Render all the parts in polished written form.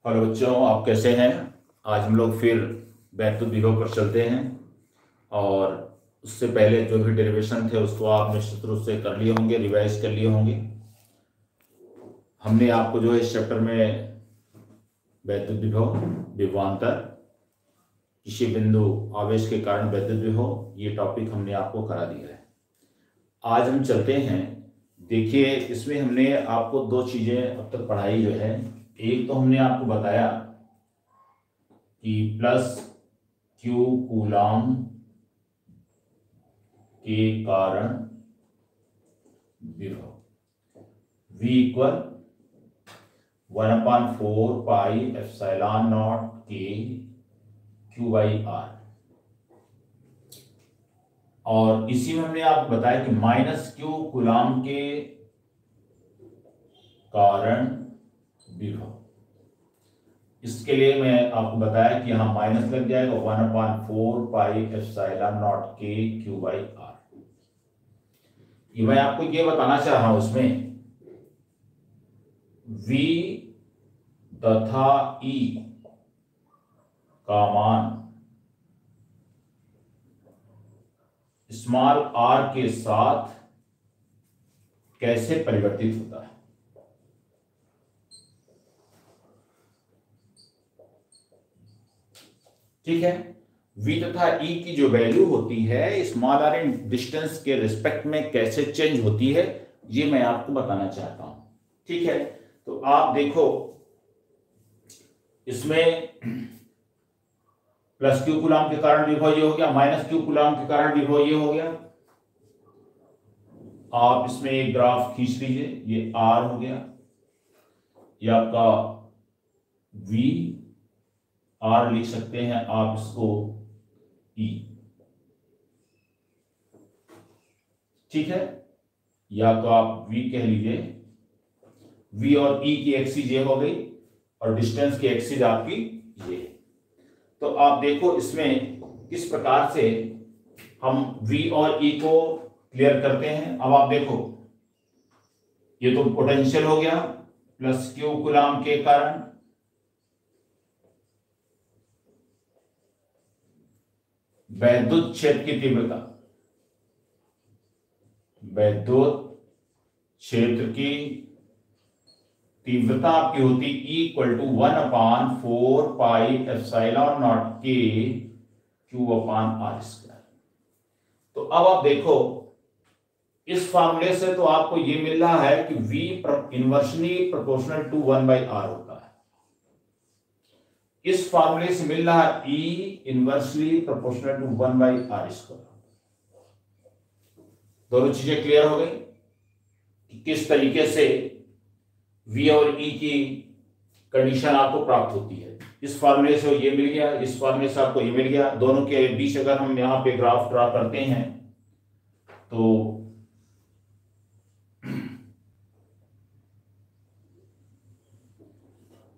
Hello बच्चों, आप कैसे हैं। आज हम लोग फिर वैद्युत विभव पर चलते हैं। और उससे पहले जो भी डेरिवेशन थे उसको आप निश्चित रूप से कर लिए होंगे, रिवाइज कर लिए होंगे। हमने आपको जो है इस चैप्टर में वैद्युत विभव, विभवांतर, किसी बिंदु आवेश के कारण वैद्युत विभव, ये टॉपिक हमने आपको करा दिया है। आज हम चलते हैं। देखिए, इसमें हमने आपको दो चीजें अब तक पढ़ाई जो है। एक तो हमने आपको बताया कि प्लस क्यू कूलाम के कारण विभव V equal 1/4 pi epsilon nought के Q/R। और इसी में हमने आपको बताया कि माइनस क्यू कूलाम के कारण विभव। इसके लिए मैं आपको बताया कि यहां माइनस लग जाएगा 1/4 पाई एप्सिलॉन नॉट के Q/R। ये मैं आपको ये बताना चाह रहा हूं, इसमें V तथा E का मान स्मॉल r के साथ कैसे परिवर्तित होता है। ठीक है, V तथा E की जो वैल्यू होती है स्मॉल r इन डिस्टेंस के रिस्पेक्ट में कैसे चेंज होती है, ये मैं आपको बताना चाहता हूं। ठीक है, तो आप देखो, इसमें प्लस क्यू कूलाम के कारण विभव ये हो गया, माइनस क्यू कूलाम के कारण विभव ये हो गया। आप इसमें एक ग्राफ खींच लीजिए, ये R हो गया, ये आपका V, R लिख सकते हैं आप इसको E। ठीक है, या तो आप V कह लीजिए। V और E की एक्सिस ये हो गई और डिस्टेंस की एक्सिस आपकी ये। तो आप देखो इसमें किस प्रकार से हम V और E को क्लियर करते हैं। अब आप देखो, ये तो पोटेंशियल हो गया प्लस क्यू कूलाम के कारण, वैद्युत क्षेत्र की तीव्रता, वैद्युत क्षेत्र की तीव्रता आपकी होती equal to 1/4 pi epsilon nought के Q/R²। तो अब आप देखो, इस फॉर्मूले से तो आपको ये मिल रहा है कि V inversely proportional to 1/R होता है। इस फॉर्मूले से मिल रहा है E inversely proportional to 1/R²। दोनों चीजें क्लियर हो गई कि किस तरीके से V और E की कंडीशन आपको प्राप्त होती है। इस फॉर्मूले से ये मिल गया, इस फॉर्मूले से आपको ये मिल गया। दोनों के बीच अगर हम यहां पे ग्राफ ड्रा करते हैं तो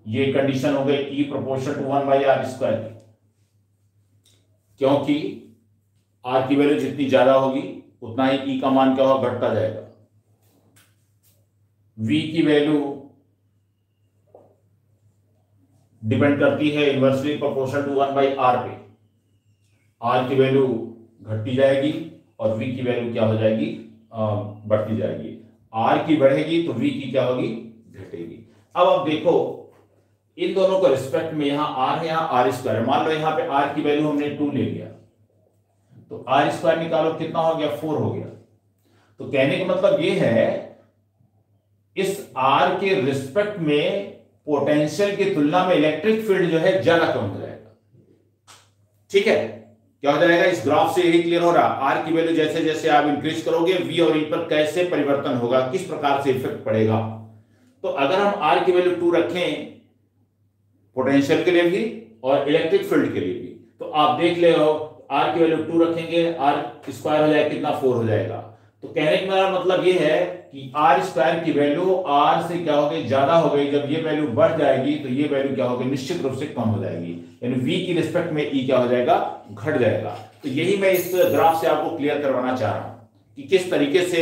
ये कंडीशन हो गई E प्रोपोर्शनल टू 1/R²। क्योंकि R की वैल्यू जितनी ज्यादा होगी उतना ही E का मान क्या होगा, घटता जाएगा। V की वैल्यू डिपेंड करती है इनवर्सली प्रोपोर्शनल टू 1/R पे। R की वैल्यू घटती जाएगी और V की वैल्यू क्या हो जाएगी, बढ़ती जाएगी। R की बढ़ेगी तो V की क्या होगी, घटेगी। अब आप देखो, इन दोनों को रिस्पेक्ट में यहां R है, यहां R²। मान लो यहां पे R की वैल्यू हमने 2 ले लिया, तो R² निकालो, कितना हो गया, 4 हो गया। तो कहने का मतलब ये है, इस R के रिस्पेक्ट में पोटेंशियल की तुलना में इलेक्ट्रिक फील्ड जो है ज्यादा कम हो जाएगा। ठीक है, क्या हो जाएगा, इस ग्राफ से यही क्लियर हो रहा। R की वैल्यू जैसे जैसे आप इंक्रीज करोगे, V और E पर कैसे परिवर्तन होगा, किस प्रकार से इफेक्ट पड़ेगा। तो अगर हम R की वैल्यू 2 रखें पोटेंशियल के लिए भी और इलेक्ट्रिक फील्ड के लिए भी, तो आप देख ले हो, R की वैल्यू 2 रखेंगे, R² हो जाएगा, कितना, 4 हो जाएगा। तो कहने का मेरा मतलब ये है कि R² की वैल्यू R से क्या हो गई, ज्यादा हो गई। जब ये वैल्यू बढ़ जाएगी तो ये वैल्यू क्या होगी, निश्चित रूप से कम हो जाएगी। यानी V की रिस्पेक्ट में E क्या हो जाएगा, घट जाएगा। तो यही मैं इस ग्राफ से आपको क्लियर करवाना चाह रहा हूं कि किस तरीके से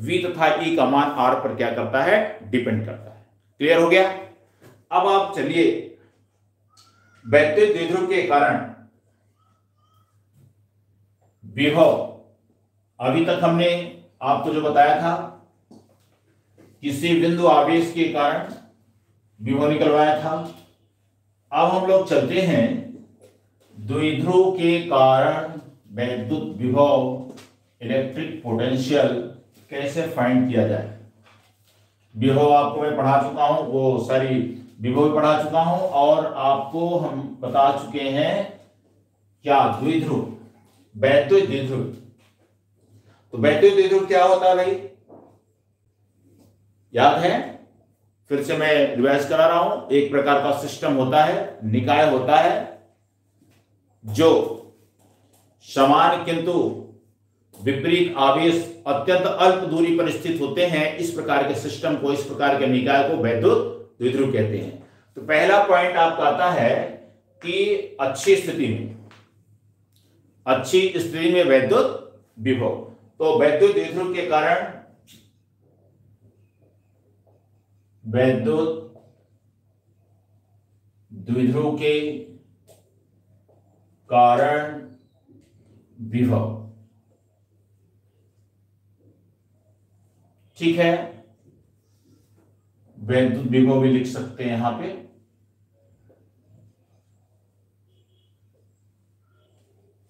V तथा E का मान R पर क्या करता है, डिपेंड करता है। क्लियर हो गया। अब आप चलिए वैद्युत द्विध्रुव के कारण विभव, अभी तक हमने आपको जो बताया था किसी बिंदु आवेश के कारण विभव निकलवाया था। अब हम लोग चलते हैं द्विध्रुव के कारण वैद्युत विभव, इलेक्ट्रिक पोटेंशियल कैसे फाइंड किया जाए। विभव आपको मैं पढ़ा चुका हूं, वो सारी विभव पढ़ा चुका हूं, और आपको हम बता चुके हैं क्या द्विध्रुव, वैद्युत द्विध्रुव। तो वैद्युत द्विध्रुव क्या होता है भाई, याद है? फिर से मैं रिवाइज करा रहा हूं। एक प्रकार का सिस्टम होता है, निकाय होता है, जो समान किंतु विपरीत आवेश अत्यंत अल्प दूरी पर स्थित होते हैं। इस प्रकार के सिस्टम को, इस प्रकार के निकाय को वैद्युत द्विध्रुव कहते हैं। तो पहला पॉइंट आपका आता है कि अच्छी स्थिति में वैद्युत विभव। तो वैद्युत द्विध्रुव के कारण, वैद्युत द्विध्रुव के कारण विभव, ठीक है, वैद्युत विभव भी लिख सकते हैं यहां पे।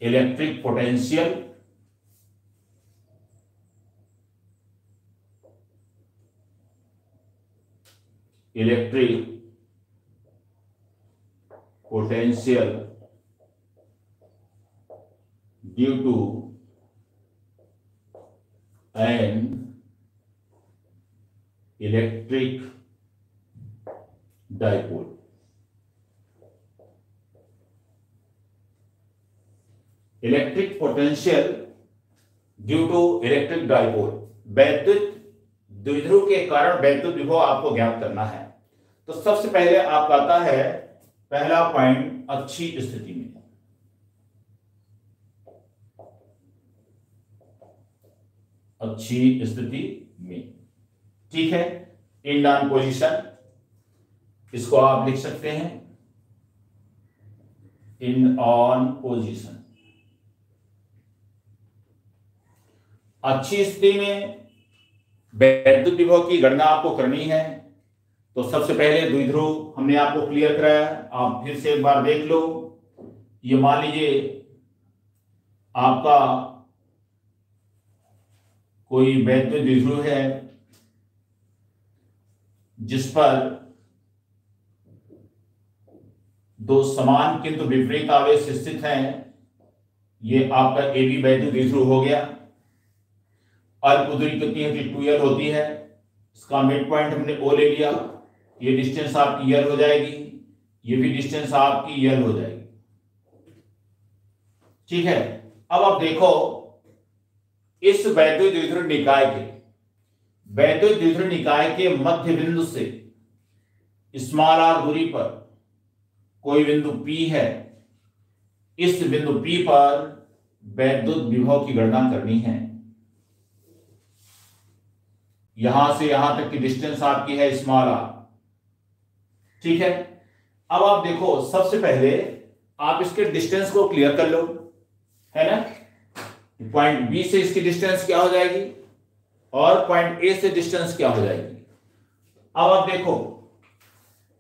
Electric potential, electric potential due to an electric dipole. Electric potential due to electric dipole, वैद्युत द्विध्रुव के कारण वैद्युत विभव आपको ज्ञात करना है। तो सबसे पहले आपका आता है पहला पॉइंट, अच्छी स्थिति में। अच्छी स्थिति में, ठीक है, इन ऑन पोजीशन, इसको आप लिख सकते हैं इन ऑन पोजीशन। अच्छी स्थिति में वैद्युत विभव की गणना आपको करनी है। तो सबसे पहले द्विध्रुव हमने आपको क्लियर कराया, आप फिर से एक बार देख लो। ये मान लीजिए आपका कोई वैद्युत द्विध्रुव है जिस पर दो समान किंतु विपरीत आवेश स्थित हैं। ये आपका ए बी वैद्युत द्विध्रुव हो गया। अल्प दूरी कितनी होती है, 2l होती है। इसका मिड पॉइंट हमने O ले लिया। ये डिस्टेंस आपकी l हो जाएगी, ये भी डिस्टेंस आपकी l हो जाएगी, ठीक है। अब आप देखो इस वैद्युत द्विध्रुव निकाय के मध्य बिंदु से स्मॉल r दूरी पर कोई बिंदु P है। इस बिंदु P पर वैद्युत विभव की गणना करनी है। यहां से यहां तक की डिस्टेंस आपकी है स्मॉल r, ठीक है। अब आप देखो सबसे पहले आप इसके डिस्टेंस को क्लियर कर लो, है ना। पॉइंट बी से इसकी डिस्टेंस क्या हो जाएगी और पॉइंट ए से डिस्टेंस क्या हो जाएगी। अब आप देखो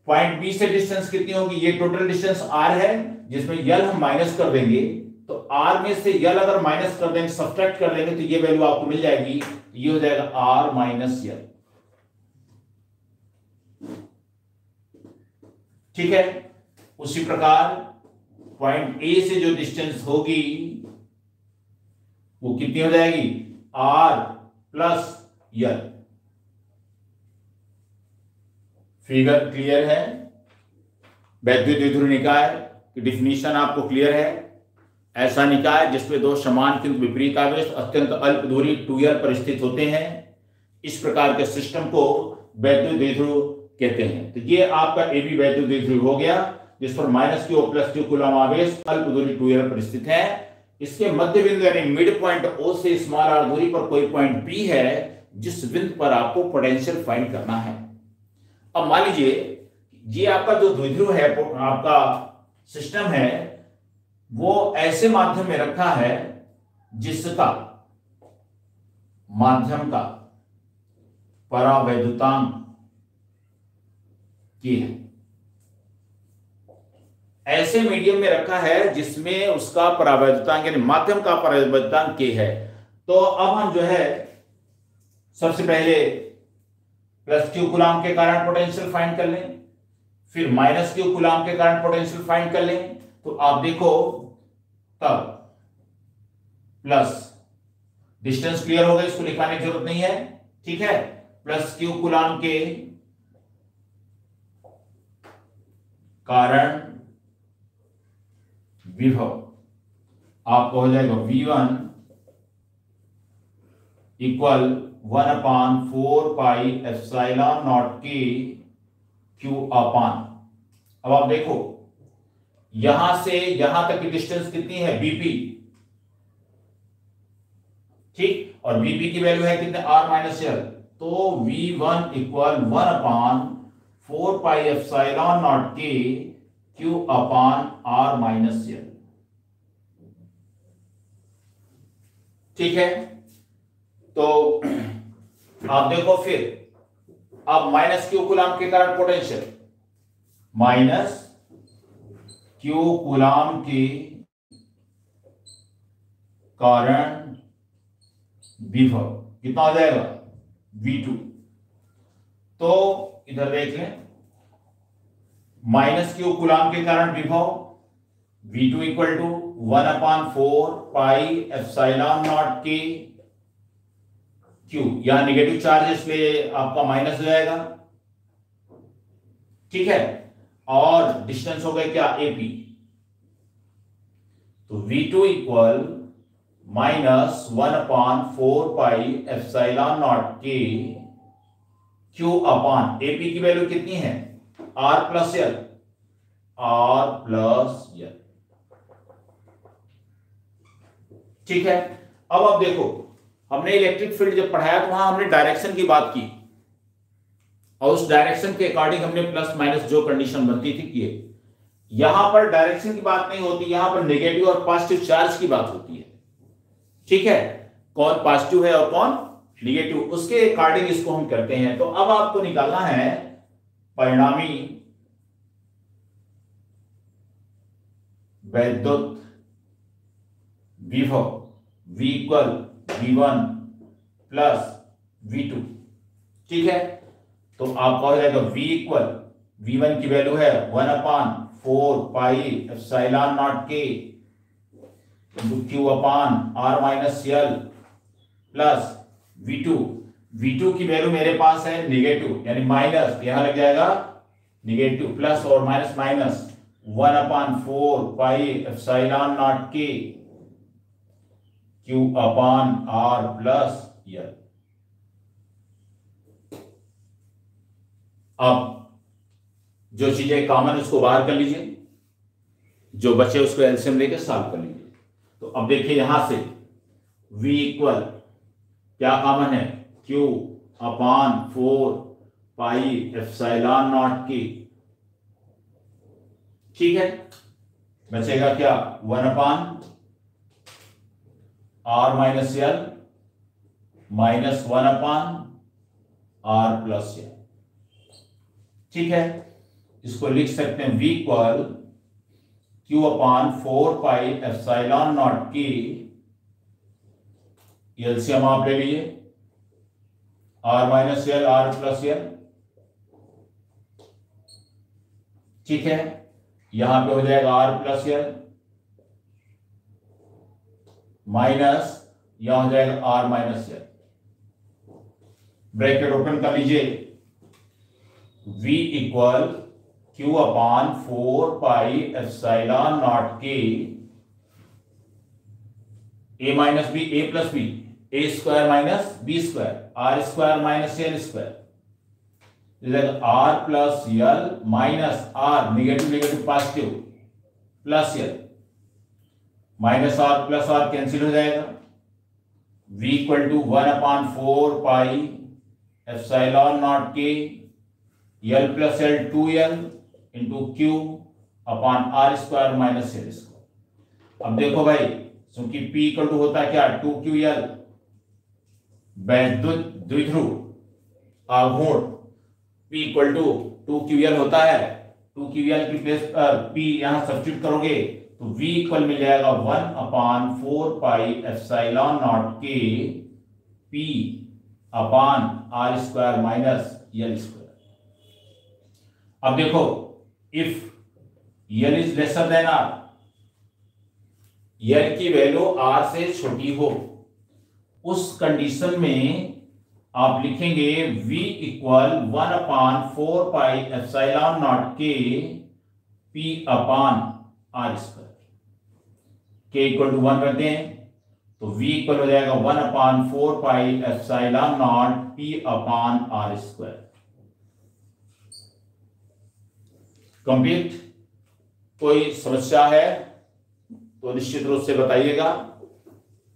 पॉइंट बी से डिस्टेंस कितनी होगी, ये टोटल डिस्टेंस r है, जिसमें l हम माइनस कर देंगे। तो r में से l अगर माइनस कर देंगे, सब्ट्रैक्ट कर देंगे, तो ये वैल्यू आपको मिल जाएगी। ये हो जाएगा r माइनस l, ठीक है। उसी प्रकार पॉइंट ए से जो डिस्टेंस होगी वो कितनी हो जाएगी, r plus l। Figure clear है। वैद्युत द्विध्रुव निकाय की डिफिनीशन आपको क्लियर है। ऐसा निकाय जिसमें दो समान किंतु विपरीत आवेश अत्यंत अल्प दूरी 2l पर स्थित होते हैं। इस प्रकार के सिस्टम को वैद्युत द्विध्रुव कहते हैं। तो ये आपका ए बी वैद्युत द्विध्रुव हो गया, जिस पर -q प्लस q कूलम आवेश अल्प दूरी 2l पर स्थित है। इसके मध्य बिंदु यानी मिड पॉइंट O से स्मॉल r दूरी पर कोई पॉइंट P है, जिस बिंदु पर आपको पोटेंशियल फाइंड करना है। अब मान लीजिए ये आपका जो द्विध्रुव है आपका सिस्टम है वो ऐसे माध्यम में रखा है जिसका माध्यम का परावैद्युतांक की है, ऐसे मीडियम में रखा है जिसमें उसका परावैद्युतांक यानी माध्यम का परावैद्युतांक के है। तो अब हम जो है सबसे पहले प्लस क्यू कूलम के कारण पोटेंशियल फाइंड कर लें, फिर माइनस क्यू कूलम के कारण पोटेंशियल फाइंड कर लें। तो आप देखो तब प्लस डिस्टेंस क्लियर हो गया, इसको लिखवाने की जरूरत नहीं है, ठीक है। प्लस क्यू कूलम के कारण विभव आपको हो जाएगा V1 इक्वल 1/4πε0 के Q अपान। अब आप देखो यहां से यहां तक की डिस्टेंस कितनी है, BP, ठीक, और BP की वैल्यू है कितने, R-L। तो V1 इक्वल 1/4πε0 के Q अपान R-L, ठीक है। तो आप देखो फिर अब माइनस क्यू कूलम के कारण पोटेंशियल, माइनस क्यू कूलम के कारण विभव कितना हो जाएगा, V2। तो इधर देख लें, माइनस क्यू कूलम के कारण विभव V2 इक्वल टू 1/4πε0 के Q, यहां निगेटिव चार्ज इसलिए आपका माइनस हो जाएगा, ठीक है। और डिस्टेंस हो गया क्या, AP। तो V2 इक्वल माइनस 1/4πε0 के Q अपान AP की वैल्यू कितनी है, R+L, R+L, ठीक है। अब आप देखो हमने इलेक्ट्रिक फील्ड जब पढ़ाया तो वहां हमने डायरेक्शन की बात की, और उस डायरेक्शन के अकॉर्डिंग हमने प्लस माइनस जो कंडीशन बनती थी किए। यहां पर डायरेक्शन की बात नहीं होती, यहां पर नेगेटिव और पॉजिटिव चार्ज की बात होती है, ठीक है। कौन पॉजिटिव है और कौन नेगेटिव, उसके अकॉर्डिंग इसको हम करते हैं। तो अब आपको निकालना है परिणामी वैद्युत विभव V equal V1 plus V2, ठीक है। तो आपका हो जाएगा V इक्वल V1 की वैल्यू है 1/4πε0 के Q अपान R-L प्लस V2 की वैल्यू मेरे पास है नेगेटिव यानी माइनस, यहां लग जाएगा नेगेटिव, प्लस और माइनस माइनस 1/4πε0 के Q अपान R+L। अब जो चीजें कॉमन उसको बाहर कर लीजिए, जो बचे उसको एलसीएम लेकर सॉल्व कर लीजिए। तो अब देखिए यहां से V इक्वल क्या कॉमन है, Q अपान 4πε0 की, ठीक है। बचेगा क्या, 1/R-L माइनस 1/R+L, ठीक है। इसको लिख सकते हैं V इक्वल Q अपान 4πε0 की, एलसीएम आप ले लीजिए, R-L R+L, ठीक है। यहां पे हो जाएगा R+L माइनस यहां हो जाएगा R-L, ब्रैकेट ओपन कर लीजिए। V इक्वल Q अपान 4πε0 के A minus B, A plus B, A square minus B square, R square minus L square, R+L minus R, negative negative positive, plus L, minus R plus R cancel हो जाएगा। V equal to 1/4πε0 के L+L 2L into Q upon R square minus L square. अब देखो भाई, क्योंकि P equal to होता है क्या, 2QL वैद्युत द्विध्रुव आघूर्ण, P इक्वल टू 2QL होता है। 2QL की प्लेस पर P यहां सब्स्टिट्यूट करोगे तो V इक्वल मिल जाएगा 1/4πε0 के P upon R square minus L square. अब देखो, if L is lesser than R, L की वैल्यू आर से छोटी हो, उस कंडीशन में आप लिखेंगे v इक्वल 1/4πε0 के P अपॉन आर स्क्वायर। के इक्वल टू 1 रखते हैं तो v इक्वल हो जाएगा 1/4πε0 P upon R square. Complete. कोई समस्या है तो निश्चित रूप से बताइएगा,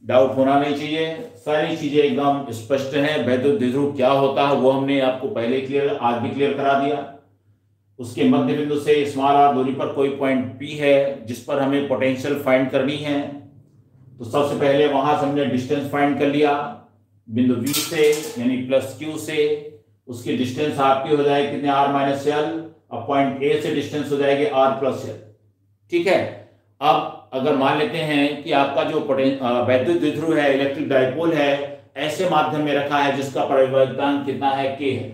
डाउट होना नहीं चाहिए। सारी चीजें एकदम स्पष्ट हैं। वैद्युत द्विध्रुव क्या होता है वो हमने आपको पहले क्लियर, आज भी क्लियर करा दिया। उसके मध्य बिंदु से स्मॉल आर दूरी पर कोई पॉइंट P है जिस पर हमें पोटेंशियल फाइंड करनी है, तो सबसे पहले वहां से हमने डिस्टेंस फाइंड कर लिया बिंदु V से, यानी प्लस Q से। उसकी डिस्टेंस आपकी हो जाएगी कितने, R माइनस एल। अब पॉइंट A से डिस्टेंस हो जाएगी R प्लस एल। ठीक है। अब अगर मान लेते हैं कि आपका जो वैद्युत द्विध्रुव है, इलेक्ट्रिक डाइपोल है, ऐसे माध्यम में रखा है जिसका परिवर्तनांक कितना है, K है,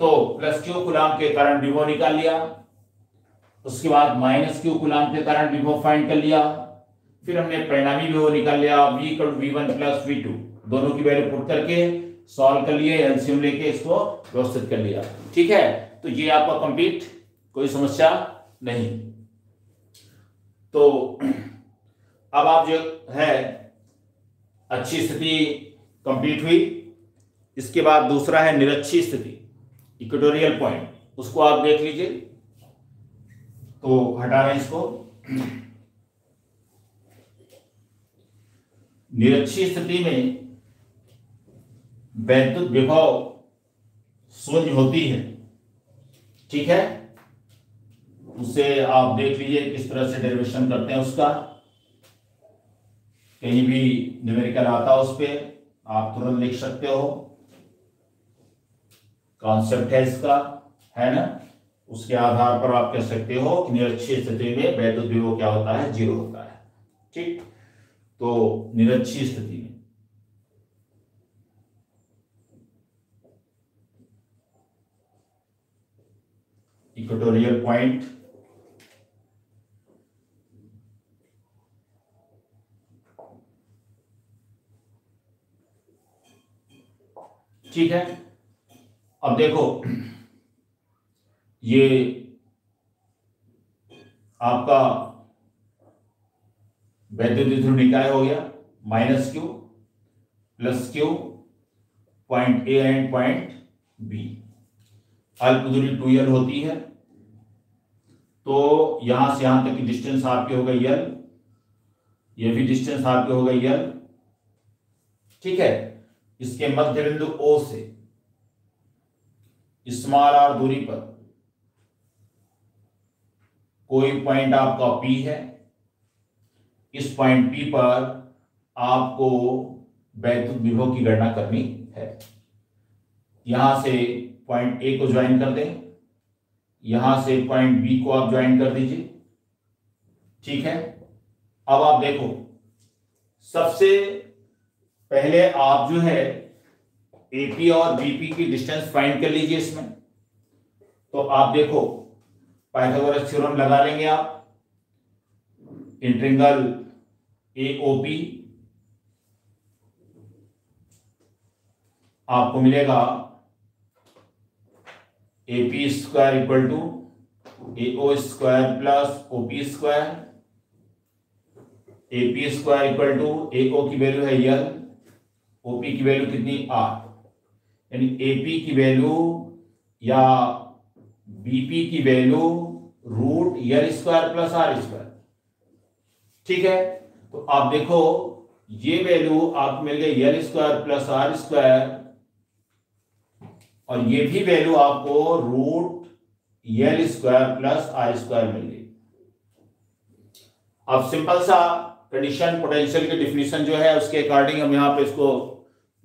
तो प्लस Q कूलम के कारण विभव निकाल लिया। उसके बाद माइनस Q कूलम के कारण विभव फाइंड कर लिया। फिर हमने परिणामी विभव निकाल लिया, V equal V1 plus V2, दोनों की वैल्यू पुट करके सॉल्व कर लिए, एलसीएम लेके इसको व्यवस्थित कर लिया। ठीक है, तो ये आपका कंप्लीट, कोई समस्या नहीं। तो अब आप जो है अच्छी स्थिति कंप्लीट हुई। इसके बाद दूसरा है निरक्षी स्थिति, इक्वेटोरियल पॉइंट, उसको आप देख लीजिए। तो हटा रहे हैं इसको। निरक्षी स्थिति में वैद्युत विभव शून्य होती है। ठीक है, उसे आप देख लीजिए किस तरह से डेरिवेशन करते हैं उसका। कहीं भी न्यूमेरिकल आता है उस पर आप तुरंत लिख सकते हो, कॉन्सेप्ट है इसका, है ना। उसके आधार पर आप कह सकते हो कि निरक्षीय स्थिति में वैद्युत विभव क्या होता है, 0 होता है। ठीक, तो निरक्षीय स्थिति में इक्वेटोरियल पॉइंट, ठीक है। अब देखो, ये आपका वैद्युत द्विध्रुव निकाय हो गया, minus Q plus Q, point A and point B। अल्प दूरी 2L होती है, तो यहां से यहां तक की डिस्टेंस आपकी हो गई L, ये भी डिस्टेंस आपकी हो गई L। ठीक है, इसके मध्य बिंदु O से स्मॉल r दूरी पर कोई पॉइंट आपका P है। इस पॉइंट P पर आपको वैद्युत विभव की गणना करनी है। यहां से पॉइंट A को ज्वाइन कर दें, यहां से पॉइंट B को आप ज्वाइन कर दीजिए। ठीक है, अब आप देखो, सबसे पहले आप जो है AP और BP की डिस्टेंस फाइंड कर लीजिए इसमें। तो आप देखो, पाइथागोरस थ्योरम लगा लेंगे आप, इंटीग्रल AOP आपको मिलेगा AP square equal to AO square plus OP square. AP square equal to AO की वैल्यू है L, OP की वैल्यू कितनी, R, यानी AP की वैल्यू या BP की value root L square plus R square. ठीक है, तो आप देखो ये वैल्यू आपको मिल गई L square plus R square, और ये भी वैल्यू आपको root L square plus R square मिल गई। अब सिंपल सा कंडीशन पोटेंशियल की डिफिनीशन जो है उसके अकॉर्डिंग हम यहाँ पे इसको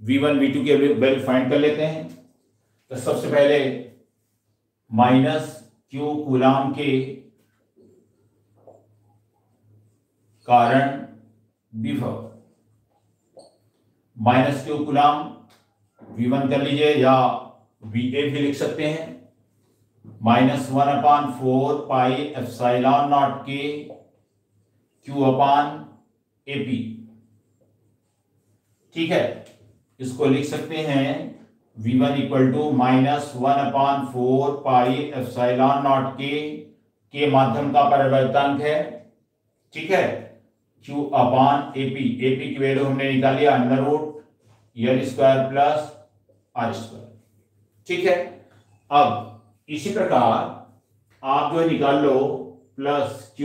V1 V2 के वैल्यू फाइंड कर लेते हैं। तो सबसे पहले माइनस क्यू कूलाम के कारण विभव, माइनस क्यू कूलाम V1 कर लीजिए या VA भी लिख सकते हैं, -1/4 पाई एप्सिलॉन नॉट के Q/AP। ठीक है, इसको लिख सकते हैं V1 equal to -1/4 pi epsilon nought के माध्यम का परिवर्तनांक है। ठीक है, Q/AP, AP की वैल्यू हमने निकाली √L² प्लस R²। ठीक है, अब इसी प्रकार आप जो निकाल लो प्लस Q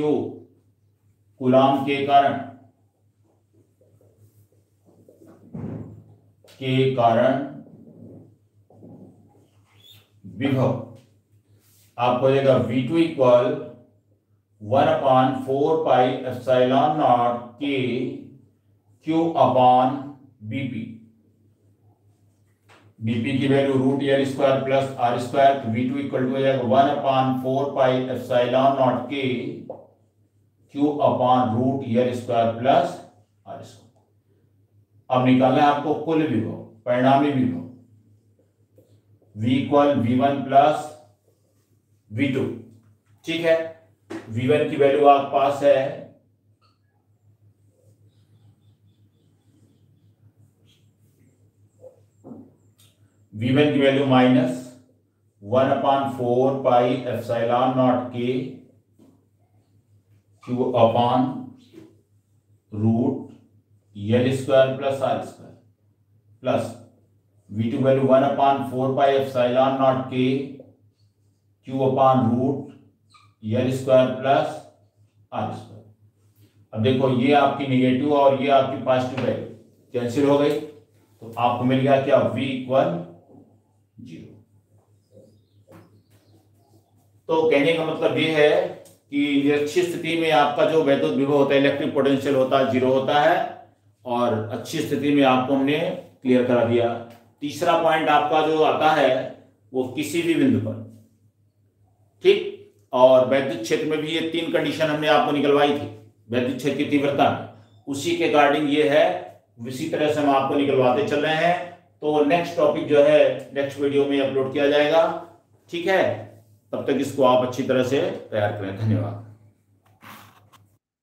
कूलाम के कारण विभव, आपको देगा V2 equal 1/4 pi epsilon nought के Q/BP। BP की वैल्यू √L² प्लस R², तो V2 इक्वल टू हो जाएगा 1/4 पाई एप्सिलॉन नॉट के Q/√L² प्लस R²। अब निकालना है आपको कुल विभव, परिणामी विभव, V equal V1 plus V2। ठीक है, V1 की वैल्यू आपके पास है V1 की वैल्यू -1/4 पाई एप्सिलॉन नॉट के Q/√L² plus R² plus V2 value 1/4 pi epsilon nought के Q/√L² प्लस R²। अब देखो ये आपकी नेगेटिव और ये आपकी पॉजिटिव वैल्यू कैंसिल हो गई, तो आपको मिल गया क्या, V इक्वल 0। तो कहने का मतलब ये है कि निरक्षीय स्थिति में आपका जो वैद्युत विभव होता है, इलेक्ट्रिक पोटेंशियल होता है, 0 होता है, और अच्छी स्थिति में आपको हमने क्लियर करा दिया। तीसरा पॉइंट आपका जो आता है वो किसी भी बिंदु पर, ठीक, और वैद्युत क्षेत्र में भी ये 3 कंडीशन हमने आपको निकलवाई थी वैद्युत क्षेत्र की तीव्रता में, उसी के अकॉर्डिंग ये है, इसी तरह से हम आपको निकलवाते चल रहे हैं। तो नेक्स्ट टॉपिक जो है नेक्स्ट वीडियो में अपलोड किया जाएगा। ठीक है, तब तक इसको आप अच्छी तरह से तैयार करें। धन्यवाद।